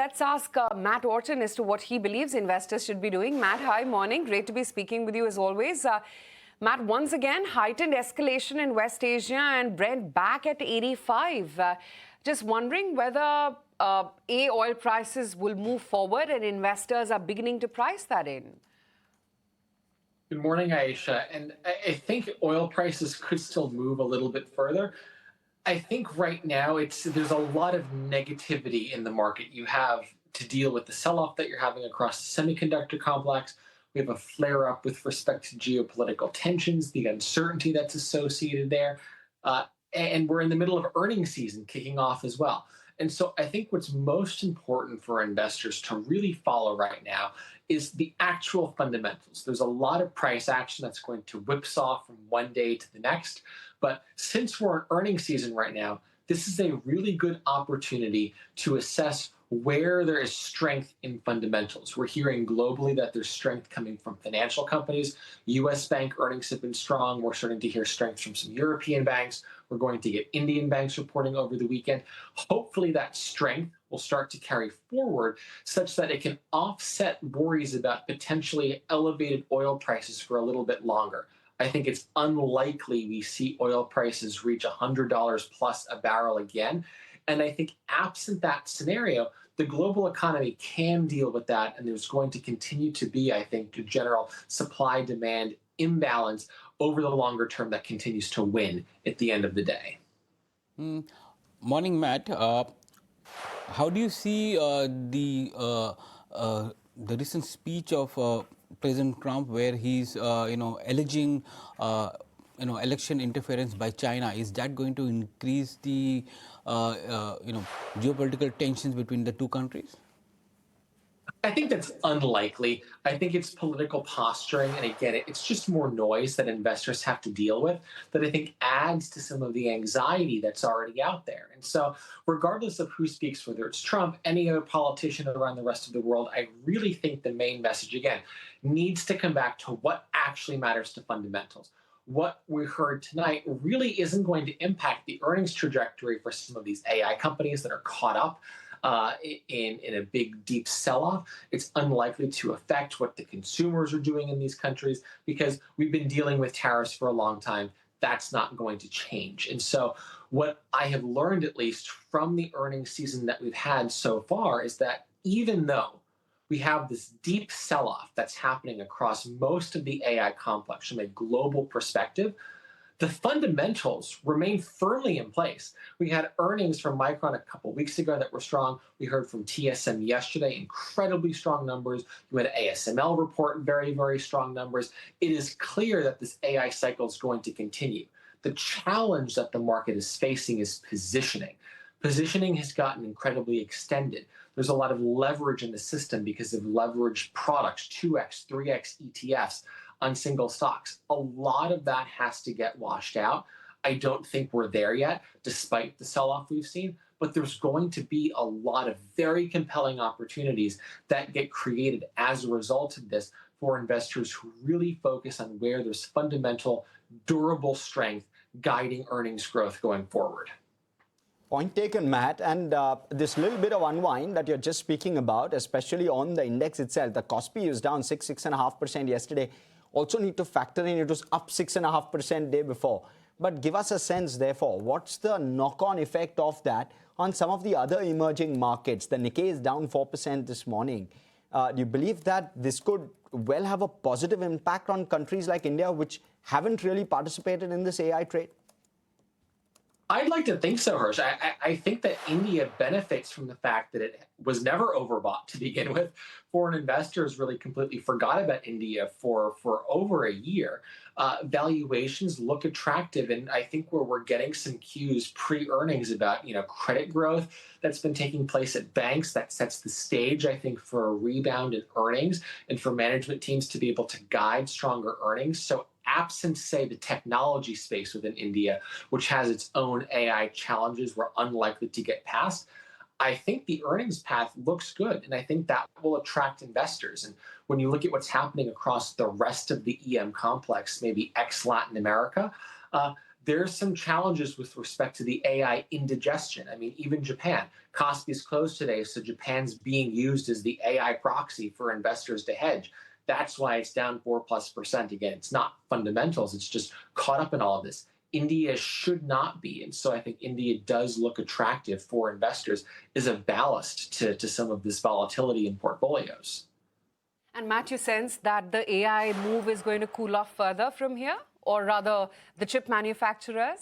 let's ask Matt Orton as to what he believes investors should be doing. Matt, hi, morning. Great to be speaking with you as always. Matt, once again, heightened escalation in West Asia and Brent back at 85. Just wondering whether oil prices will move forward and investors are beginning to price that in. Good morning, Aisha. And I think oil prices could still move a little bit further. I think right now there's a lot of negativity in the market. You have to deal with the sell-off that you're having across the semiconductor complex. We have a flare-up with respect to geopolitical tensions, the uncertainty that's associated there. And we're in the middle of earnings season kicking off as well. And so I think what's most important for investors to really follow right now is the actual fundamentals. There's a lot of price action that's going to whipsaw from one day to the next. But since we're in earnings season right now, this is a really good opportunity to assess where there is strength in fundamentals. We're hearing globally that there's strength coming from financial companies. US bank earnings have been strong. We're starting to hear strength from some European banks. We're going to get Indian banks reporting over the weekend. Hopefully that strength will start to carry forward such that it can offset worries about potentially elevated oil prices for a little bit longer. I think it's unlikely we see oil prices reach $100 plus a barrel again. And I think absent that scenario, the global economy can deal with that. And there's going to continue to be, I think, a general supply-demand imbalance over the longer term that continues to win at the end of the day. Morning, Matt. How do you see the recent speech of President Trump, where he's alleging election interference by China? Is that going to increase the geopolitical tensions between the two countries? I think that's unlikely. I think it's political posturing, and again, it's just more noise that investors have to deal with that I think adds to some of the anxiety that's already out there. And so regardless of who speaks, whether it's Trump, any other politician around the rest of the world, I really think the main message, again, needs to come back to what actually matters to fundamentals. What we heard tonight really isn't going to impact the earnings trajectory for some of these AI companies that are caught up in a big, deep sell-off. It's unlikely to affect what the consumers are doing in these countries because we've been dealing with tariffs for a long time. That's not going to change. And so what I have learned, at least from the earnings season that we've had so far, is that even though we have this deep sell-off that's happening across most of the AI complex from a global perspective, the fundamentals remain firmly in place. We had earnings from Micron a couple weeks ago that were strong. We heard from TSM yesterday, incredibly strong numbers. You had ASML report very, very strong numbers. It is clear that this AI cycle is going to continue. The challenge that the market is facing is positioning. Positioning has gotten incredibly extended. There's a lot of leverage in the system because of leveraged products, 2x, 3x ETFs on single stocks. A lot of that has to get washed out. I don't think we're there yet, despite the sell-off we've seen, but there's going to be a lot of very compelling opportunities that get created as a result of this for investors who really focus on where there's fundamental, durable strength guiding earnings growth going forward. Point taken, Matt. And this little bit of unwind that you're just speaking about, especially on the index itself, the KOSPI is down 6.5% yesterday. Also need to factor in it was up 6.5% day before. But give us a sense, therefore, what's the knock-on effect of that on some of the other emerging markets? The Nikkei is down 4% this morning. Do you believe that this could well have a positive impact on countries like India, which haven't really participated in this AI trade? I'd like to think so, Hirsch. I think that India benefits from the fact that it was never overbought to begin with. Foreign investors really completely forgot about India for over a year. Valuations look attractive, and I think where we're getting some cues pre-earnings about credit growth that's been taking place at banks that sets the stage, I think, for a rebound in earnings and for management teams to be able to guide stronger earnings. So absent, say, the technology space within India, which has its own AI challenges we're unlikely to get past, I think the earnings path looks good, and I think that will attract investors. And when you look at what's happening across the rest of the EM complex, maybe ex-Latin America, there's some challenges with respect to the AI indigestion. I mean, even Japan, Kospi is closed today, so Japan's being used as the AI proxy for investors to hedge. That's why it's down 4+%. Again, it's not fundamentals, it's just caught up in all of this. India should not be. And so I think India does look attractive for investors as a ballast to some of this volatility in portfolios. And Matt, you sense that the AI move is going to cool off further from here, or rather the chip manufacturers?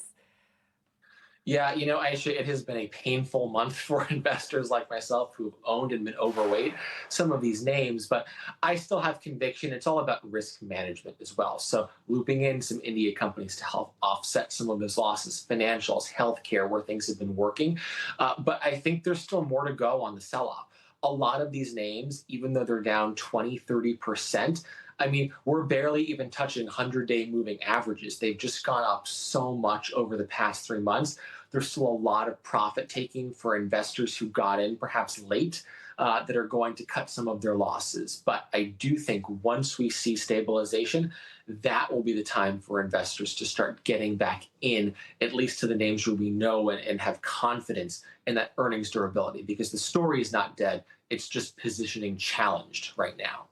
Yeah, Aisha, it has been a painful month for investors like myself who've owned and been overweight some of these names, but I still have conviction. It's all about risk management as well. So looping in some India companies to help offset some of those losses, financials, healthcare, where things have been working. But I think there's still more to go on the sell-off. A lot of these names, even though they're down 20, 30%, I mean, we're barely even touching 100-day moving averages. They've just gone up so much over the past 3 months. There's still a lot of profit taking for investors who got in perhaps late that are going to cut some of their losses. But I do think once we see stabilization, that will be the time for investors to start getting back in, at least to the names where we know and have confidence in that earnings durability, because the story is not dead. It's just positioning challenged right now.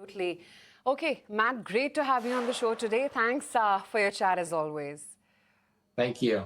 Absolutely. Okay, Matt, great to have you on the show today. Thanks for your chat as always. Thank you.